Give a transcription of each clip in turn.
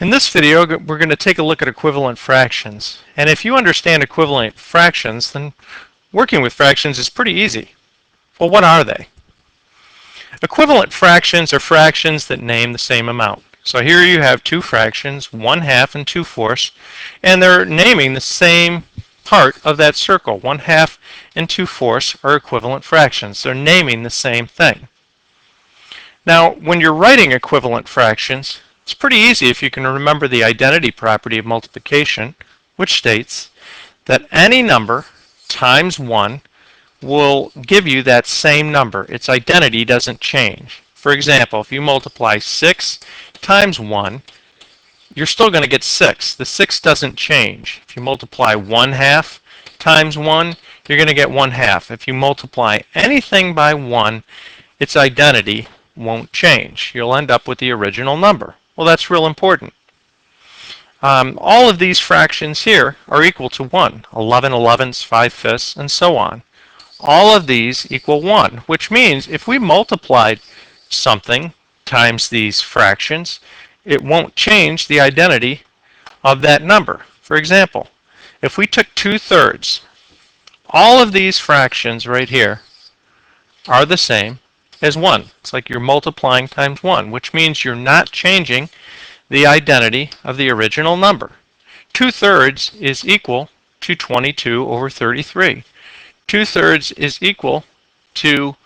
In this video, we're going to take a look at equivalent fractions. And if you understand equivalent fractions, then working with fractions is pretty easy. Well, what are they? Equivalent fractions are fractions that name the same amount. So here you have two fractions, 1/2 and 2/4, and they're naming the same part of that circle. 1/2 and 2/4 are equivalent fractions. They're naming the same thing. Now, when you're writing equivalent fractions, it's pretty easy if you can remember the identity property of multiplication, which states that any number times 1 will give you that same number. Its identity doesn't change. For example, if you multiply 6 times 1, you're still going to get 6. The 6 doesn't change. If you multiply 1/2 times 1, you're going to get 1/2. If you multiply anything by 1, its identity won't change. You'll end up with the original number. Well, that's real important. All of these fractions here are equal to 1. 11/11ths, 5/5, and so on. All of these equal 1, which means if we multiplied something times these fractions, it won't change the identity of that number. For example, if we took 2/3, all of these fractions right here are the same as 1. It's like you're multiplying times 1, which means you're not changing the identity of the original number. 2/3 is equal to 22/33. 2/3 is equal to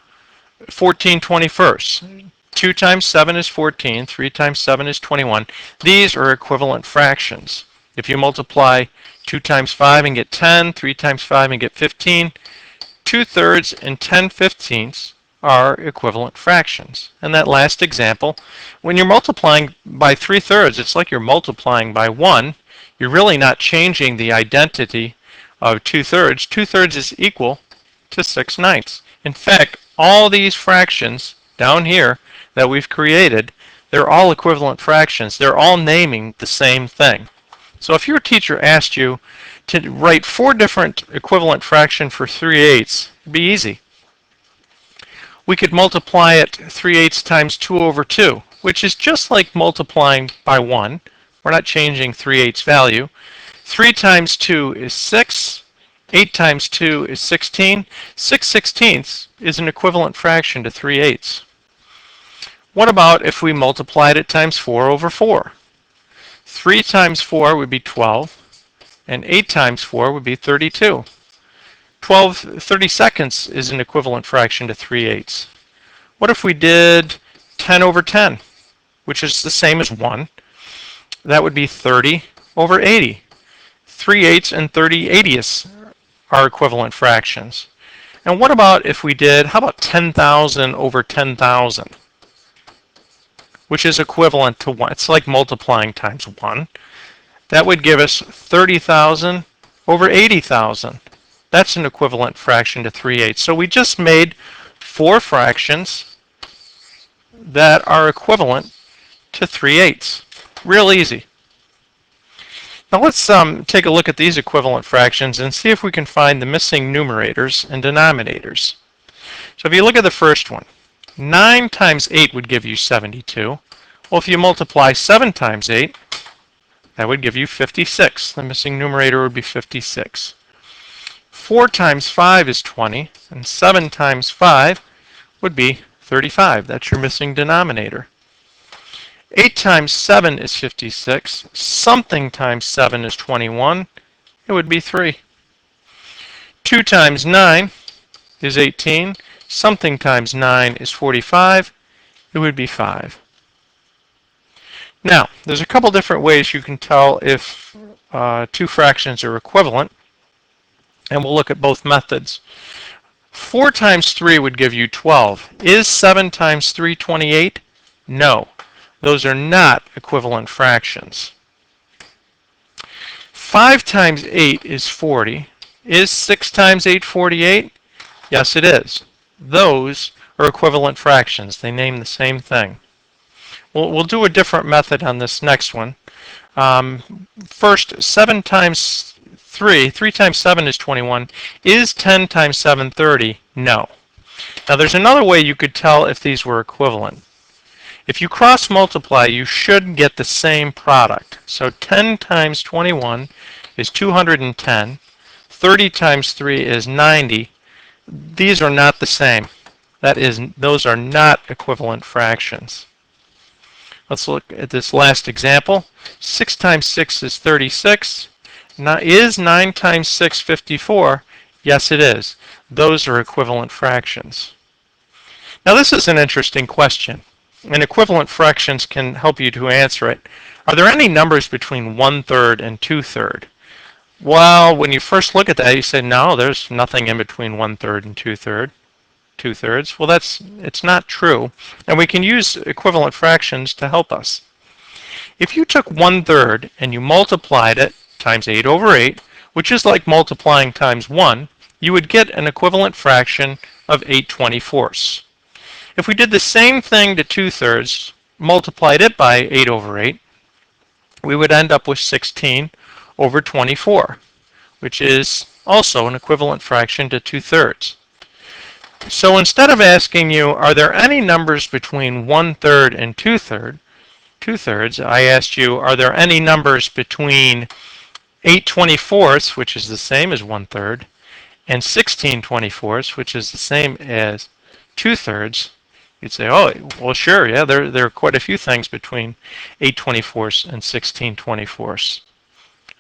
14/21. 2 times 7 is 14. 3 times 7 is 21. These are equivalent fractions. If you multiply 2 times 5 and get 10, 3 times 5 and get 15, 2/3 and 10/15 are equivalent fractions. And that last example, when you're multiplying by 3/3, it's like you're multiplying by 1. You're really not changing the identity of 2/3. 2/3 is equal to 6/9. In fact, all these fractions down here that we've created, they're all equivalent fractions. They're all naming the same thing. So if your teacher asked you to write 4 different equivalent fractions for 3/8, it'd be easy. We could multiply it 3/8 times 2/2, which is just like multiplying by 1. We're not changing 3/8's value. 3 times 2 is 6. 8 times 2 is 16. 6/16 is an equivalent fraction to 3/8. What about if we multiplied it times 4/4? 3 times 4 would be 12, and 8 times 4 would be 32. 32 is an equivalent fraction to 3/8. What if we did 10/10, which is the same as 1? That would be 30/80. 3/8 and 30/80 are equivalent fractions. And what about if we did, how about 10,000/10,000? Which is equivalent to 1. It's like multiplying times 1. That would give us 30,000/80,000. That's an equivalent fraction to 3/8. So we just made 4 fractions that are equivalent to 3/8. Real easy. Now let's take a look at these equivalent fractions and see if we can find the missing numerators and denominators. So if you look at the first one, 9 times 8 would give you 72. Well, if you multiply 7 times 8, that would give you 56. The missing numerator would be 56. 4 times 5 is 20, and 7 times 5 would be 35. That's your missing denominator. 8 times 7 is 56. Something times 7 is 21. It would be 3. 2 times 9 is 18. Something times 9 is 45. It would be 5. Now, there's a couple different ways you can tell if 2 fractions are equivalent, and we'll look at both methods. 4 times 3 would give you 12. Is 7 times 3 28? No. Those are not equivalent fractions. 5 times 8 is 40. Is 6 times 8 48? Yes, it is. Those are equivalent fractions. They name the same thing. We'll do a different method on this next one. First, 7 times 3 times 7 is 21. Is 10 times 7 30? No. Now there's another way you could tell if these were equivalent. If you cross multiply, you should get the same product. So 10 times 21 is 210. 30 times 3 is 90. These are not the same. Those are not equivalent fractions. Let's look at this last example. 6 times 6 is 36. Now, is 9 times 6 54? Yes, it is. Those are equivalent fractions. Now, this is an interesting question, and equivalent fractions can help you to answer it. Are there any numbers between 1/3 and 2/3? Well, when you first look at that, you say, no, there's nothing in between 1/3 and 2/3. Well, it's not true, and we can use equivalent fractions to help us. If you took 1/3 and you multiplied it times 8 over 8, which is like multiplying times 1, you would get an equivalent fraction of 8/24. If we did the same thing to 2/3, multiplied it by 8 over 8, we would end up with 16 over 24, which is also an equivalent fraction to 2/3. So instead of asking you, are there any numbers between 1/3 and 2/3, I asked you, are there any numbers between 8/24, which is the same as 1/3, and 16/24, which is the same as 2/3, you'd say, oh, well, sure, yeah, there are quite a few things between 8/24 and 16/24.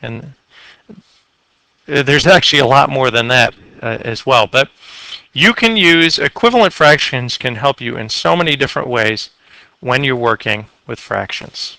And there's actually a lot more than that as well. But you can use equivalent fractions, can help you in so many different ways when you're working with fractions.